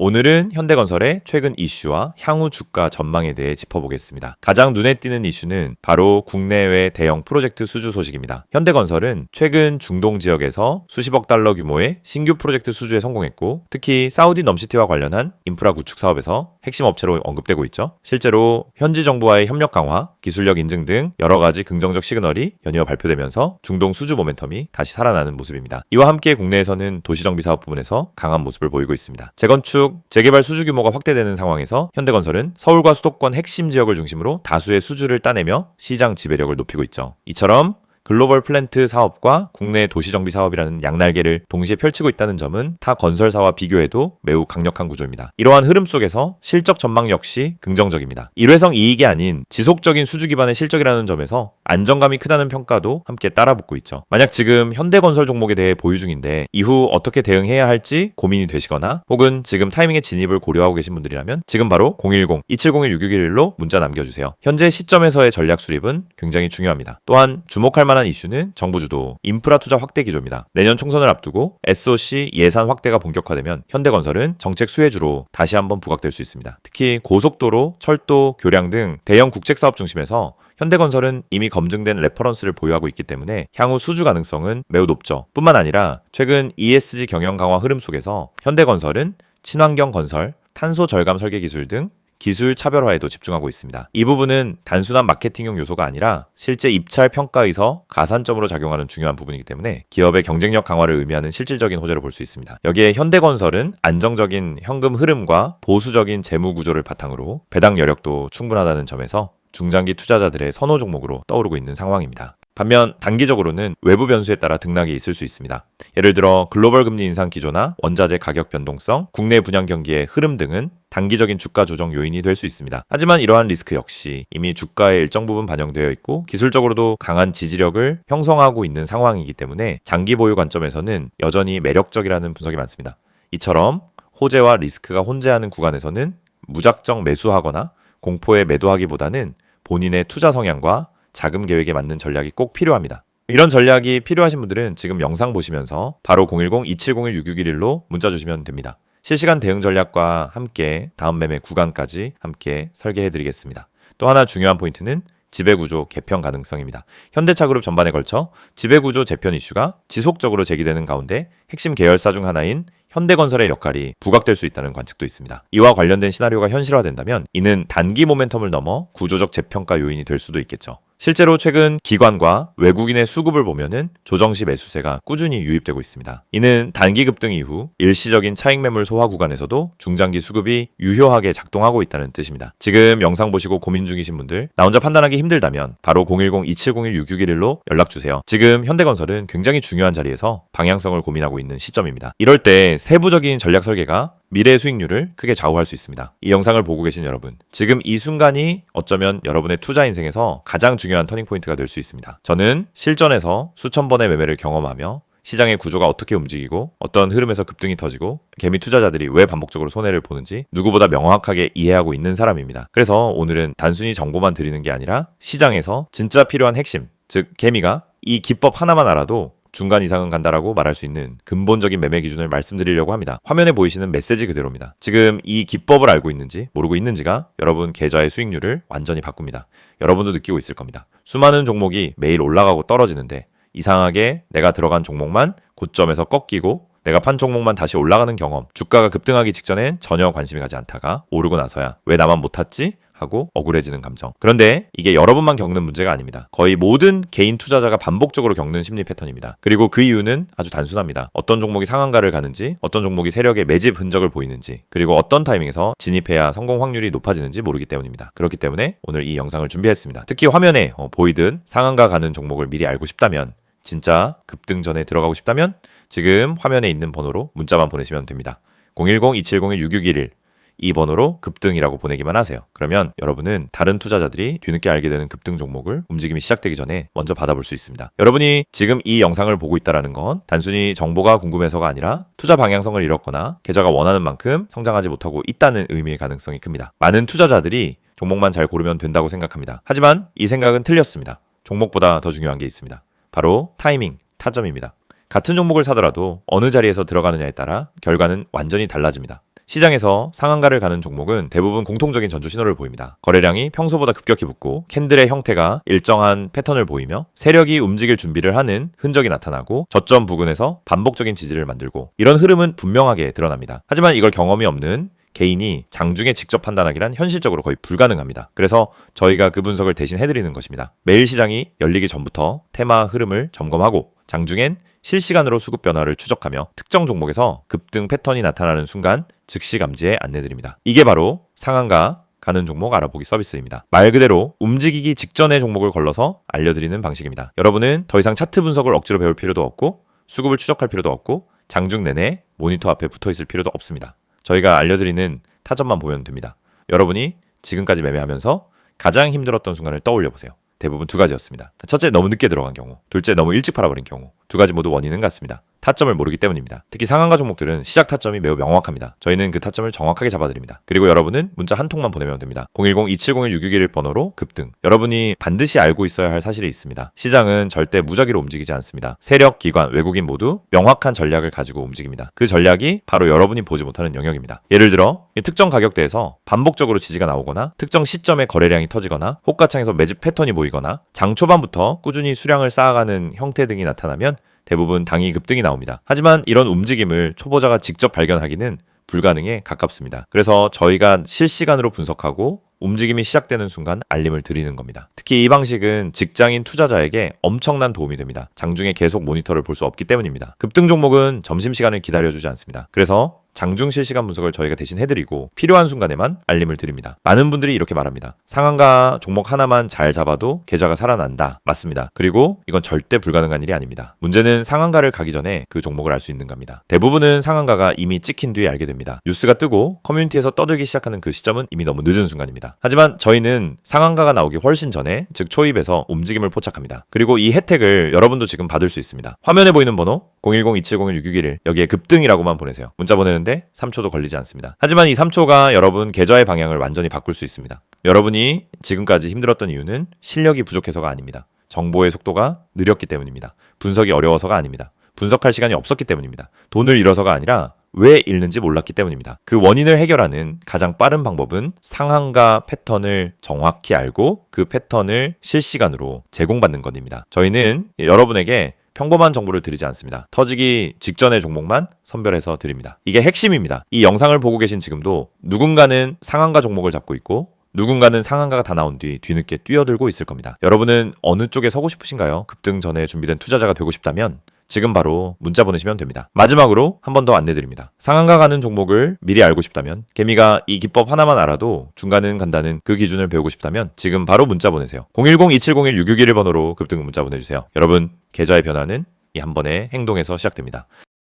오늘은 현대건설의 최근 이슈와 향후 주가 전망에 대해 짚어보겠습니다. 가장 눈에 띄는 이슈는 바로 국내외 대형 프로젝트 수주 소식입니다. 현대건설은 최근 중동 지역에서 수십억 달러 규모의 신규 프로젝트 수주에 성공했고, 특히 사우디 넘시티와 관련한 인프라 구축 사업에서 핵심 업체로 언급되고 있죠. 실제로 현지 정부와의 협력 강화, 기술력 인증 등 여러 가지 긍정적 시그널이 연이어 발표되면서 중동 수주 모멘텀이 다시 살아나는 모습입니다. 이와 함께 국내에서는 도시정비 사업 부분에서 강한 모습을 보이고 있습니다. 재건축, 재개발 수주 규모가 확대되는 상황에서 현대건설은 서울과 수도권 핵심 지역을 중심으로 다수의 수주를 따내며 시장 지배력을 높이고 있죠. 이처럼 글로벌 플랜트 사업과 국내 도시정비 사업이라는 양날개를 동시에 펼치고 있다는 점은 타 건설사와 비교해도 매우 강력한 구조입니다. 이러한 흐름 속에서 실적 전망 역시 긍정적입니다. 일회성 이익이 아닌 지속적인 수주 기반의 실적이라는 점에서 안정감이 크다는 평가도 함께 따라붙고 있죠. 만약 지금 현대건설 종목에 대해 보유 중인데 이후 어떻게 대응해야 할지 고민이 되시거나 혹은 지금 타이밍의 진입을 고려하고 계신 분들이라면 지금 바로 010-2701-6611로 문자 남겨주세요. 현재 시점에서의 전략 수립은 굉장히 중요합니다. 또한 주목할 만한 이슈는 정부 주도 인프라 투자 확대 기조입니다. 내년 총선을 앞두고 SOC 예산 확대가 본격화되면 현대건설은 정책 수혜주로 다시 한번 부각될 수 있습니다. 특히 고속도로, 철도, 교량 등 대형 국책사업 중심에서 현대건설은 이미 검증된 레퍼런스를 보유하고 있기 때문에 향후 수주 가능성은 매우 높죠. 뿐만 아니라 최근 ESG 경영 강화 흐름 속에서 현대건설은 친환경 건설, 탄소 절감 설계 기술 등 기술 차별화에도 집중하고 있습니다. 이 부분은 단순한 마케팅용 요소가 아니라 실제 입찰 평가에서 가산점으로 작용하는 중요한 부분이기 때문에 기업의 경쟁력 강화를 의미하는 실질적인 호재로 볼 수 있습니다. 여기에 현대건설은 안정적인 현금 흐름과 보수적인 재무 구조를 바탕으로 배당 여력도 충분하다는 점에서 중장기 투자자들의 선호 종목으로 떠오르고 있는 상황입니다. 반면 단기적으로는 외부 변수에 따라 등락이 있을 수 있습니다. 예를 들어 글로벌 금리 인상 기조나 원자재 가격 변동성, 국내 분양 경기의 흐름 등은 단기적인 주가 조정 요인이 될 수 있습니다. 하지만 이러한 리스크 역시 이미 주가에 일정 부분 반영되어 있고 기술적으로도 강한 지지력을 형성하고 있는 상황이기 때문에 장기 보유 관점에서는 여전히 매력적이라는 분석이 많습니다. 이처럼 호재와 리스크가 혼재하는 구간에서는 무작정 매수하거나 공포에 매도하기보다는 본인의 투자 성향과 자금 계획에 맞는 전략이 꼭 필요합니다. 이런 전략이 필요하신 분들은 지금 영상 보시면서 바로 010-2701-6611로 문자 주시면 됩니다. 실시간 대응 전략과 함께 다음 매매 구간까지 함께 설계해드리겠습니다. 또 하나 중요한 포인트는 지배구조 개편 가능성입니다. 현대차그룹 전반에 걸쳐 지배구조 재편 이슈가 지속적으로 제기되는 가운데 핵심 계열사 중 하나인 현대건설의 역할이 부각될 수 있다는 관측도 있습니다. 이와 관련된 시나리오가 현실화된다면 이는 단기 모멘텀을 넘어 구조적 재평가 요인이 될 수도 있겠죠. 실제로 최근 기관과 외국인의 수급을 보면은 조정시 매수세가 꾸준히 유입되고 있습니다. 이는 단기 급등 이후 일시적인 차익 매물 소화 구간에서도 중장기 수급이 유효하게 작동하고 있다는 뜻입니다. 지금 영상 보시고 고민 중이신 분들, 나 혼자 판단하기 힘들다면 바로 010-2701-6611로 연락주세요. 지금 현대건설은 굉장히 중요한 자리에서 방향성을 고민하고 있는 시점입니다. 이럴 때 세부적인 전략 설계가 미래 수익률을 크게 좌우할 수 있습니다. 이 영상을 보고 계신 여러분, 지금 이 순간이 어쩌면 여러분의 투자 인생에서 가장 중요한 터닝포인트가 될 수 있습니다. 저는 실전에서 수천 번의 매매를 경험하며 시장의 구조가 어떻게 움직이고 어떤 흐름에서 급등이 터지고 개미 투자자들이 왜 반복적으로 손해를 보는지 누구보다 명확하게 이해하고 있는 사람입니다. 그래서 오늘은 단순히 정보만 드리는 게 아니라 시장에서 진짜 필요한 핵심, 즉 개미가 이 기법 하나만 알아도 중간 이상은 간다라고 말할 수 있는 근본적인 매매 기준을 말씀드리려고 합니다. 화면에 보이시는 메시지 그대로입니다. 지금 이 기법을 알고 있는지 모르고 있는지가 여러분 계좌의 수익률을 완전히 바꿉니다. 여러분도 느끼고 있을 겁니다. 수많은 종목이 매일 올라가고 떨어지는데 이상하게 내가 들어간 종목만 고점에서 꺾이고 내가 판 종목만 다시 올라가는 경험, 주가가 급등하기 직전엔 전혀 관심이 가지 않다가 오르고 나서야 왜 나만 못 탔지? 하고 억울해지는 감정. 그런데 이게 여러분만 겪는 문제가 아닙니다. 거의 모든 개인 투자자가 반복적으로 겪는 심리 패턴입니다. 그리고 그 이유는 아주 단순합니다. 어떤 종목이 상한가를 가는지, 어떤 종목이 세력의 매집 흔적을 보이는지, 그리고 어떤 타이밍에서 진입해야 성공 확률이 높아지는지 모르기 때문입니다. 그렇기 때문에 오늘 이 영상을 준비했습니다. 특히 화면에 보이듯 상한가 가는 종목을 미리 알고 싶다면, 진짜 급등 전에 들어가고 싶다면 지금 화면에 있는 번호로 문자만 보내시면 됩니다. 010-2701-6611 이 번호로 급등이라고 보내기만 하세요. 그러면 여러분은 다른 투자자들이 뒤늦게 알게 되는 급등 종목을 움직임이 시작되기 전에 먼저 받아볼 수 있습니다. 여러분이 지금 이 영상을 보고 있다는 건 단순히 정보가 궁금해서가 아니라 투자 방향성을 잃었거나 계좌가 원하는 만큼 성장하지 못하고 있다는 의미의 가능성이 큽니다. 많은 투자자들이 종목만 잘 고르면 된다고 생각합니다. 하지만 이 생각은 틀렸습니다. 종목보다 더 중요한 게 있습니다. 바로 타이밍, 타점입니다. 같은 종목을 사더라도 어느 자리에서 들어가느냐에 따라 결과는 완전히 달라집니다. 시장에서 상한가를 가는 종목은 대부분 공통적인 전주 신호를 보입니다. 거래량이 평소보다 급격히 붙고 캔들의 형태가 일정한 패턴을 보이며 세력이 움직일 준비를 하는 흔적이 나타나고 저점 부근에서 반복적인 지지를 만들고 이런 흐름은 분명하게 드러납니다. 하지만 이걸 경험이 없는 개인이 장중에 직접 판단하기란 현실적으로 거의 불가능합니다. 그래서 저희가 그 분석을 대신 해드리는 것입니다. 매일 시장이 열리기 전부터 테마 흐름을 점검하고 장중엔 실시간으로 수급 변화를 추적하며 특정 종목에서 급등 패턴이 나타나는 순간 즉시 감지에 안내드립니다. 이게 바로 상한가 가는 종목 알아보기 서비스입니다. 말 그대로 움직이기 직전의 종목을 걸러서 알려드리는 방식입니다. 여러분은 더 이상 차트 분석을 억지로 배울 필요도 없고 수급을 추적할 필요도 없고 장중 내내 모니터 앞에 붙어 있을 필요도 없습니다. 저희가 알려드리는 타점만 보면 됩니다. 여러분이 지금까지 매매하면서 가장 힘들었던 순간을 떠올려 보세요. 대부분 두 가지였습니다. 첫째, 너무 늦게 들어간 경우. 둘째, 너무 일찍 팔아버린 경우. 두 가지 모두 원인은 같습니다. 타점을 모르기 때문입니다. 특히 상한가 종목들은 시작 타점이 매우 명확합니다. 저희는 그 타점을 정확하게 잡아드립니다. 그리고 여러분은 문자 한 통만 보내면 됩니다. 010-2701-661 번호로 급등. 여러분이 반드시 알고 있어야 할 사실이 있습니다. 시장은 절대 무작위로 움직이지 않습니다. 세력, 기관, 외국인 모두 명확한 전략을 가지고 움직입니다. 그 전략이 바로 여러분이 보지 못하는 영역입니다. 예를 들어 특정 가격대에서 반복적으로 지지가 나오거나 특정 시점에 거래량이 터지거나 호가창에서 매집 패턴이 보이거나 장 초반부터 꾸준히 수량을 쌓아가는 형태 등이 나타나면 대부분 당이 급등이 나옵니다. 하지만 이런 움직임을 초보자가 직접 발견하기는 불가능에 가깝습니다. 그래서 저희가 실시간으로 분석하고 움직임이 시작되는 순간 알림을 드리는 겁니다. 특히 이 방식은 직장인 투자자에게 엄청난 도움이 됩니다. 장중에 계속 모니터를 볼 수 없기 때문입니다. 급등 종목은 점심시간을 기다려주지 않습니다. 그래서 장중 실시간 분석을 저희가 대신 해드리고 필요한 순간에만 알림을 드립니다. 많은 분들이 이렇게 말합니다. 상한가 종목 하나만 잘 잡아도 계좌가 살아난다. 맞습니다. 그리고 이건 절대 불가능한 일이 아닙니다. 문제는 상한가를 가기 전에 그 종목을 알 수 있는 겁니다. 대부분은 상한가가 이미 찍힌 뒤에 알게 됩니다. 뉴스가 뜨고 커뮤니티에서 떠들기 시작하는 그 시점은 이미 너무 늦은 순간입니다. 하지만 저희는 상한가가 나오기 훨씬 전에, 즉 초입에서 움직임을 포착합니다. 그리고 이 혜택을 여러분도 지금 받을 수 있습니다. 화면에 보이는 번호 010-2701-661 여기에 급등이라고만 보내세요. 문자 보내는데 3초도 걸리지 않습니다. 하지만 이 3초가 여러분 계좌의 방향을 완전히 바꿀 수 있습니다. 여러분이 지금까지 힘들었던 이유는 실력이 부족해서가 아닙니다. 정보의 속도가 느렸기 때문입니다. 분석이 어려워서가 아닙니다. 분석할 시간이 없었기 때문입니다. 돈을 잃어서가 아니라 왜 잃는지 몰랐기 때문입니다. 그 원인을 해결하는 가장 빠른 방법은 상한가 패턴을 정확히 알고 그 패턴을 실시간으로 제공받는 것입니다. 저희는 여러분에게 평범한 정보를 드리지 않습니다. 터지기 직전의 종목만 선별해서 드립니다. 이게 핵심입니다. 이 영상을 보고 계신 지금도 누군가는 상한가 종목을 잡고 있고 누군가는 상한가가 다 나온 뒤 뒤늦게 뛰어들고 있을 겁니다. 여러분은 어느 쪽에 서고 싶으신가요? 급등 전에 준비된 투자자가 되고 싶다면 지금 바로 문자 보내시면 됩니다. 마지막으로 한 번 더 안내드립니다. 상한가 가는 종목을 미리 알고 싶다면, 개미가 이 기법 하나만 알아도 중간은 간다는 그 기준을 배우고 싶다면 지금 바로 문자 보내세요. 010-2701-661 번호로 급등 문자 보내주세요. 여러분, 계좌의 변화는 이 한 번의 행동에서 시작됩니다.